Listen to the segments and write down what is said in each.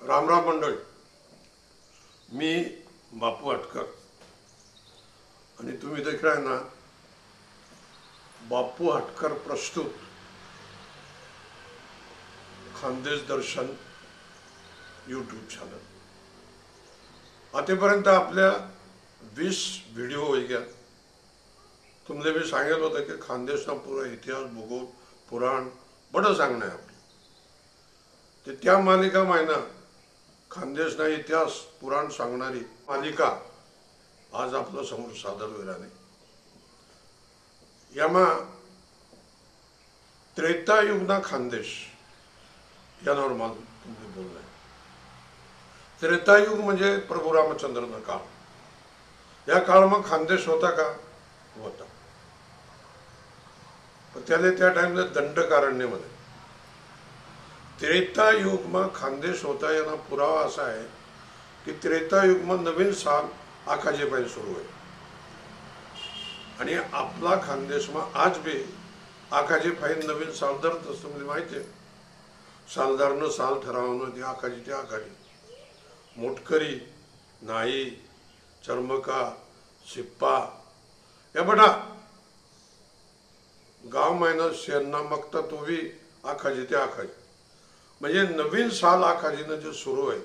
रामराम मंडळी, मी बापू हटकर आणि तुम्ही देखील आहे ना बापू हटकर प्रस्तुत खानदेश दर्शन यूट्यूब चॅनल. आतापर्यंत आपल्या 20 व्हिडिओ होईग्या. तुमले मी सांगितलं होतं की खानदेशना पुरा इतिहास भूगोल पुराण बडं सांगणं आहे आपलं. ते त्या मालिका महिना खानदेशना इतिहास पुराण सांगणारी मालिका आज आपल्या समोर सादर होईल. यामा त्रेतायुगना खानदेश यावर मला तुम्ही बोलणं आहे. त्रेतायुग म्हणजे प्रभू रामचंद्रना काळ. या काळाમાં खानदेश होता का? होता. पण त्याने त्या टाइमला दंडकारण्यमध्ये त्रेतायुगમાં खानदेश होता याना पुरावा असा आहे की त्रेतायुगમાં नवीन साल आखाजे पाहिजे सुरू आहे आणि आपला खानदेशમાં आज बी आखाजे पाहिजे नवीन साल धरत असतं. म्हणजे माहिती आहे सालदारनं साल ठरावणं ते आखाजी ते आखाजी मोटकरी नाई चर्मका शिप्पा या बडा गाव महिना शेरना मगता तो भी आखाजी ते आखाजी म्हणजे नवीन साल आखाजीनं जे सुरू आहे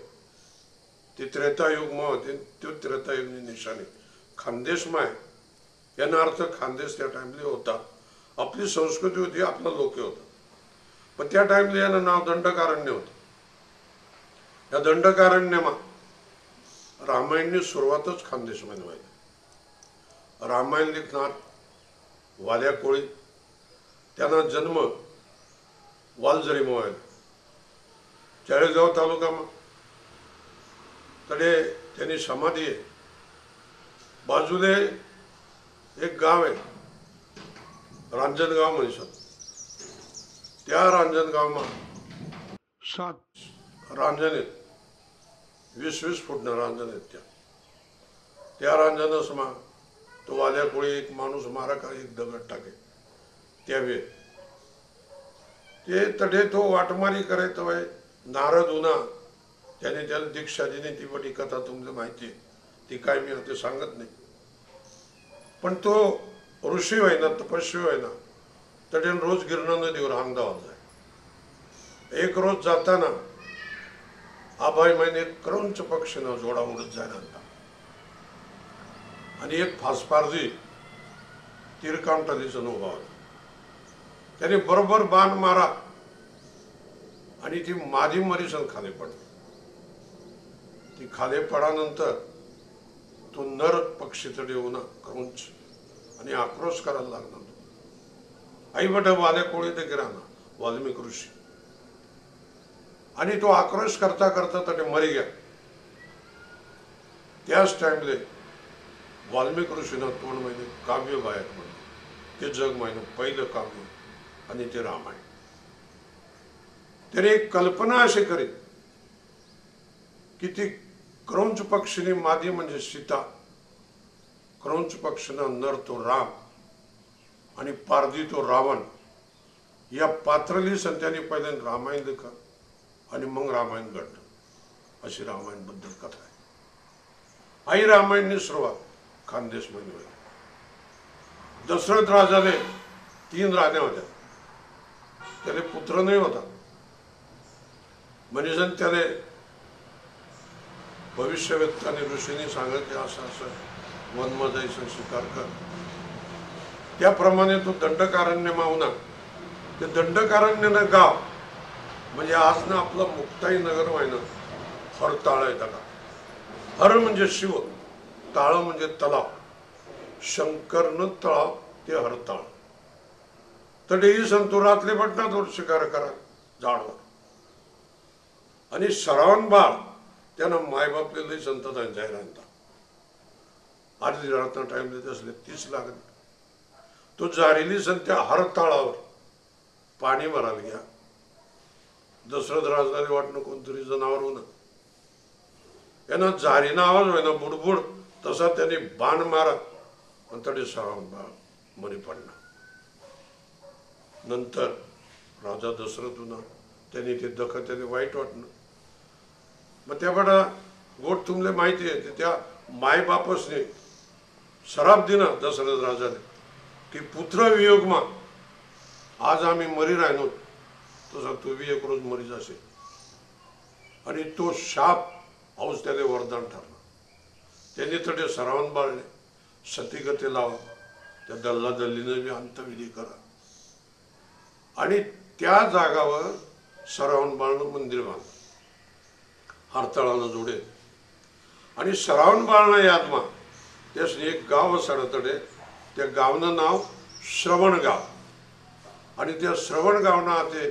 ते त्रेतायुगમાં होते. तो त्रेतायुगनी निशाणी खानदेशમાં आहे. याचा अर्थ खानदेश त्या टाइमला होता. आपली संस्कृती होती, आपला लोक होता. पण त्या टाइमला यानं नाव दंडकारण्य होतं. या दंडकारण्यामा रामायणनी सुरुवातच खानदेशमध्ये व्हायची. रामायण लिखणार वाल्या कोळी. त्यांना जन्म वालझरीમાં व्हायला. चाळीसगाव तालुकाમાં तडे त्यांनी समाधी आहे. बाजूले एक गाव आहे रांजणगाव म्हणतात. त्या रांजणगावમાં 7 रांजण आहेत. 20-20 फूटनं रांजण आहेत. त्या रांजणसमा तो वाल्या कोळी एक माणूस मारा का एक दगड टाके त्यावे ते तडे तो वाटमारी करे तो नारद उना त्याने त्याला दीक्षा दिली. ती बडी कथा तुम्हाला माहिती आहे. ती काय मी आता सांगत नाही. पण तो ऋषी होय ना तपस्वी होय ना तडे रोज गिरणा नदीवर अंगदावात जाय. एक रोज जाताना आबाई महिने क्रौंच पक्षीनं जोडा उडत जायला आणता आणि एक फासपारजी तीरकामटालीचं उभा होता. त्याने बरोबर बाण मारा आणि ती मादी मरीसन खाली पडली. ती खाली पडानंतर तो नर पक्षी तडे येऊन क्रौंच आणि आक्रोश करायला लागला. आई बट वाल्या कोळी ते गिराना वाल्मिक ऋषी आणि तो आक्रोश करता करता तडे मरी गया. त्याच टाइमले वाल्मिक ऋषीनं 2 महिने काव्य गायक म्हणलं. ते जग महिनं पहिलं काव्य आणि ते रामायण. त्याने एक कल्पना अशी करी की ती क्रौंच पक्षीने मादी म्हणजे सीता, क्रौंच पक्षीना नर तो राम आणि पारधी तो रावण. या पात्रली संत्याने पहिले रामायण लिखा आणि मग रामायण घडलं. अशी रामायण बद्दल कथा आहे. आई रामायणनी सुरुवात खानदेश मध्ये होती. दशरथ राजाने 3 राण्या होत्या. त्याने पुत्र नाही होता. म्हणजे त्याने भविष्यवेत्ताने ऋषीने सांगितले असं असं वनमजाईचा शिकार कर. त्याप्रमाणे तो दंडकारण्य मावना ते दंडकारण्यनं गाव म्हणजे आज ना आपलं मुक्ताई नगर व्हायनं हरताळ आहे. त्याला हर म्हणजे शिव, ताळ म्हणजे तलाव. शंकरनं तळाव ते हरताळ. तडेही संतुरातले बटना दोर शिकार करा झाडवर आणि सरावन बाळ त्यानं मायबापले लई संतता जाहीर. आज रातना टाइम देत असले 30 लागले. तो जारीली संत्या हरताळावर पाणी भरायला घ्या. दशरथ राजाने वाटणं कोणतरी जनावर होणं. यांना जारीना आवाज होय ना बुडबुड तसा त्याने बाण मारत आणि तडे सरावन बाळ मरी पडला. नंतर राजा दशरथ होना त्यांनी ते दख त्याने वाईट वाटणं मग त्या बडा गोट तुमले माहिती आहे त्या माय बापसने शराब दिना दशरथ राजाने की पुत्र वियोगमा आज आम्ही मरी राहिलो तसा तू बी एक रोज मरी जाशील. आणि तो शाप औस त्याने वरदान ठरला. त्यांनी तडे सरावन बाळले सतीगती लावा त्या दल्ला दल्लीने बी अंतविधी करा आणि त्या जागावर सरावन बाळनं मंदिर बांधलं हरताळाला जोडे. आणि सरावन बाळनं यादमा त्यासने एक गाव सडतडे त्या गावनं नाव श्रवणगाव आणि त्या श्रवणगावना ते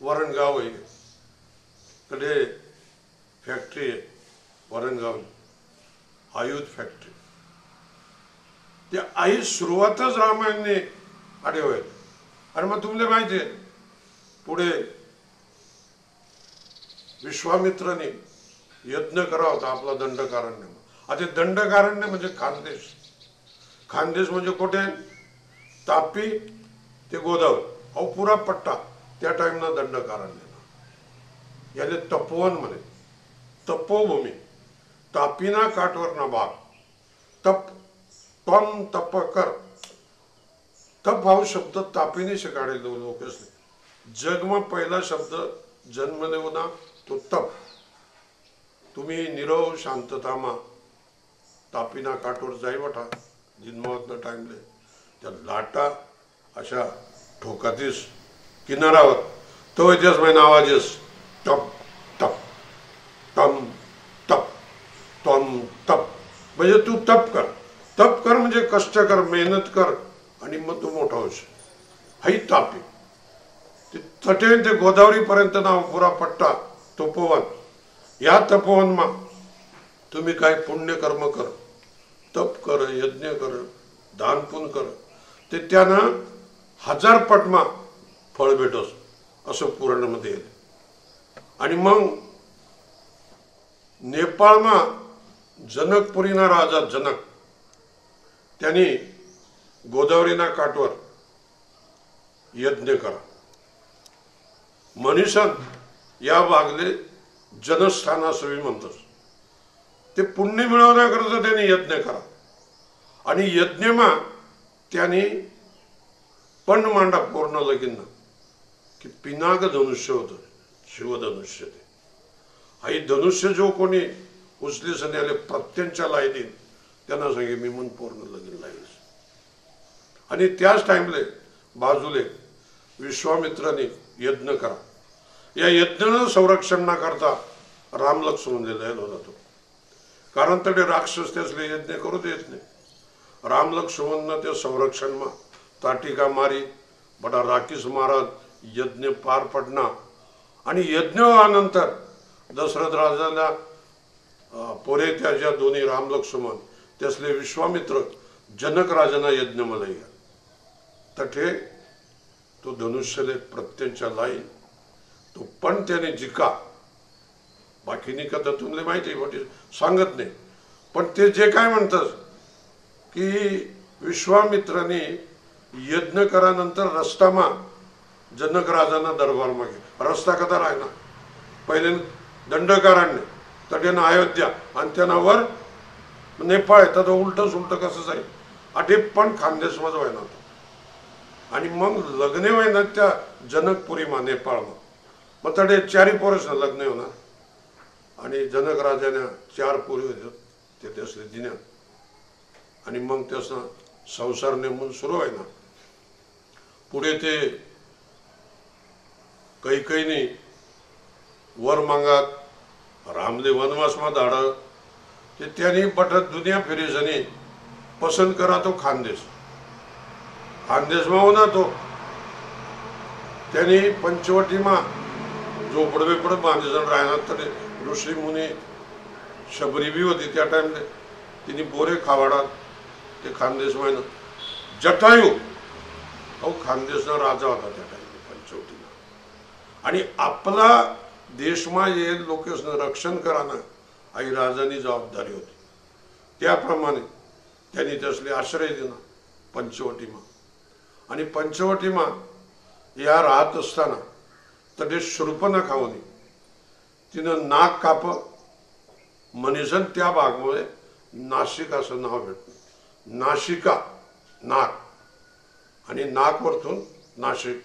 वरणगाव आहे कडे फॅक्टरी आहे वरणगाव आयुध फॅक्टरी. त्या आई सुरुवातच रामायणने आढेवाय. आणि मग तुम्हाला माहिती आहे पुढे विश्वामित्राने यज्ञ करा होता आपला दंडकारण्य. आता दंडकारण्य म्हणजे खानदेश. खानदेश म्हणजे कुठे तापी ते गोदावरी अहो पुरा पट्टा त्या टाइमना दंडकारण्य याले तपोवन म्हणे. तपोभूमी तापीना काठवरना भाग तप तम तप कर. तप हा शब्द तापीने शिकाडेल लोकेसने. जगमा पहिला शब्द जन्म देऊना तो तप. तुम्ही निरव शांततामा तापीना काठवर जाई बठा जिन्मावतनं टाइमले त्या लाटा अशा ठोकातीस किनारावर तो इतिहास महिना आवाजेस टप टप तम तप तम तप म्हणजे तू तप कर. तप कर म्हणजे कष्ट कर मेहनत कर आणि मग तू मोठा होशील. हाई तापी ते तटे ते गोदावरी पर्यंत नाव पुरा पट्टा तपोवन. या तपोवनमा तुम्ही काय पुण्य कर्म कर तप कर यज्ञ कर दान पुण्य कर ते त्यानं 1000 पटमा फळ भेटस असं पुराणामध्ये येईल. आणि मग नेपाळमा जनकपुरीना राजा जनक त्यांनी गोदावरीना काठवर यज्ञ करा. मनीषन या भागले जनस्थानासवी म्हणतात. ते पुण्य मिळवण्याकरता त्यांनी यज्ञ करा. आणि यज्ञमा त्यांनी पण मांडा पूर्ण लगीन की पिनाग धनुष्य होतं शिवधनुष्य. ते आई धनुष्य जो कोणी उचली सन्याले प्रत्यंच्या लाई देईन त्यांना सांगे मी मन पूर्ण लगीन लाईस. आणि त्याच टाइमले बाजूले विश्वामित्राने यज्ञ करा. या यज्ञानं संरक्षण ना करता राम लक्ष्मण लिहायला जातो. कारण तडे राक्षस त्यासले यज्ञ करू देत नाही. राम लक्ष्मण ते संरक्षण मा ताटिका मारी बडा राकीस महाराज यज्ञ पार पडना. आणि यज्ञ नंतर दशरथ राजाला पोरे त्याच्या दोन्ही राम लक्ष्मण त्यासले विश्वामित्र जनक राजांना यज्ञ मला या तठे तो धनुष्यले प्रत्यंच्या लाईन तो पण त्याने जिका. बाकीनी कथा तुम्हाला माहिती आहे सांगत नाही. पण ते जे काय म्हणतात की विश्वामित्राने यज्ञ करानंतर रस्तामा जनक राजांना दरबार मागे रस्ता कथा राहिला. पहिले दंडकारण्य तटेनं अयोध्या आणि त्यानावर नेपाळ आहे तर उलट सुलट कसं जाईल. आठे पण खानदेशमध्ये व्हायना होता. आणि मग लग्ने व्हायना त्या जनकपुरीमा नेपाळमा. मग तडे 4 पोरसना लग्न होणार. आणि जनक राजाने 4 पोरी होत्या ते त्यासले दिल्या. आणि मग त्यासना संसार नेमून सुरू व्हायना. पुढे ते कैकईने वर मागात रामले वनवासमा धाड ते त्यांनी बटत दुनिया फिरेसनी पसंत करा तो खानदेश. खानदेशमा होना तो त्यांनी पंचवटीमा झोपड बिपड बांधेजण राहणार. तर ऋषी मुनी शबरी बी होती त्या टाइमले तिने बोरे खावाडात ते खानदेश महिना. जटायू अहो खानदेशना राजा होता त्या टाइमले पंचवटीला. आणि आपला देशमा ये लोकेसनं रक्षण कराना आई राजानी जबाबदारी होती. त्याप्रमाणे त्यांनी त्यासले आश्रय दिला पंचवटीमा. आणि पंचवटीमा या राहत असताना तडे शूर्पणखा होती तिनं नाक काप मनीसन त्या भागमुळे नाशिक असं नाव भेटलं. नाशिका नाक आणि नाक वरतून नाशिक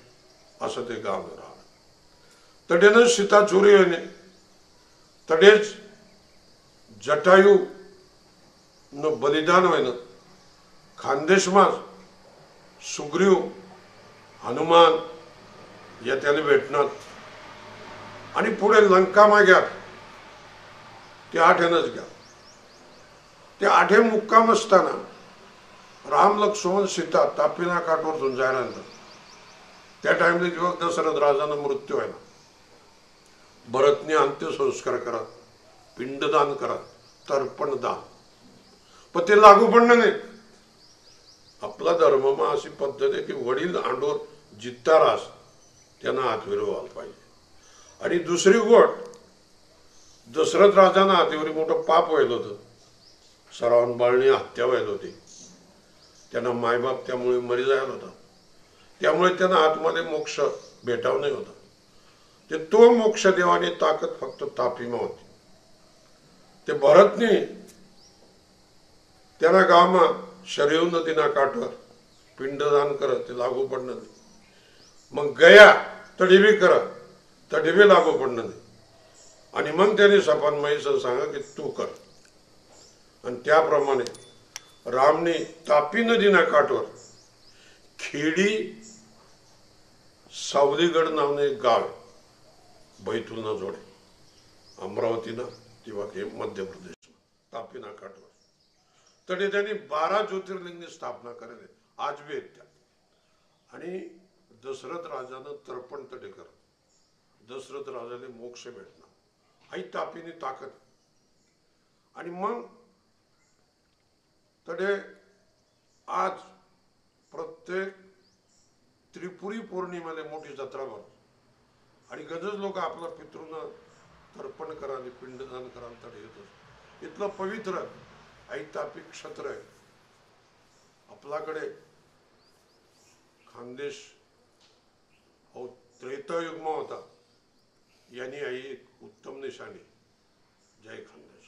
असं ते गाव राहिलं. तडेनं सीता चोरी येणे तडेच जटायू न बलिदान व्हायनं खानदेशमाज सुग्रीव हनुमान या त्याने भेटणार आणि पुढे लंका माग्यात ते आठेनच घ्या. ते आठे मुक्काम असताना राम लक्ष्मण सीता तापिना काठवरतून जायला त्या टाइमला जेव्हा दशरथ राजानं मृत्यू व्हायला भरतने अंत्यसंस्कार करा पिंडदान करा तर्पण दान पण ते लागू पडणं नाही. आपला धर्ममा अशी पद्धत आहे की वडील आंडोर जित्ता रास त्यांना हातवीर व्हायला पाहिजे. आणि दुसरी गोष्ट दशरथ राजांना हातीवरी मोठं पाप व्हायला होतं. श्रावणबाळनी हत्या व्हायला होती. त्यांना मायबाप त्यामुळे मरी जायला होता. त्यामुळे त्यांना आतमध्ये मोक्ष भेटाव नाही होता. ते तो मोक्ष देवाने ताकद फक्त तापीमा होती. ते भरतने त्यांना गावमा शरयू नदीना काठवर पिंडदान करत ते लागू पडणं नाही. मग गया तडीबी करत तडीबी लागू पडणं नाही. आणि मग त्याने सपान महिसन सांगा की तू कर. आणि त्याप्रमाणे रामने तापी नदीना काठवर खेडी सावलीगड नावने एक गाव बैतूलना जोडे अमरावतीना किंवा हे मध्य प्रदेश तापीना काठवर तरी त्यांनी 12 ज्योतिर्लिंगची स्थापना करेल आज बी आहेत त्या. आणि दशरथ राजानं तर्पण तडे कर दशरथ राजाने मोक्ष भेटणार आई तापीने ताकद. आणि मग तडे आज प्रत्येक त्रिपुरी पौर्णिमेला मोठी जत्रा भरतो आणि गजच लोक आपल्या पितृंना तर्पण करायला पिंडदान करायला तडे येतो. इथलं पवित्र आई तापी क्षत्र आहे. आपल्याकडे खानदेश त्रेतायुगमा होता यांनी आई एक उत्तम निशाणी. जय खानदेश.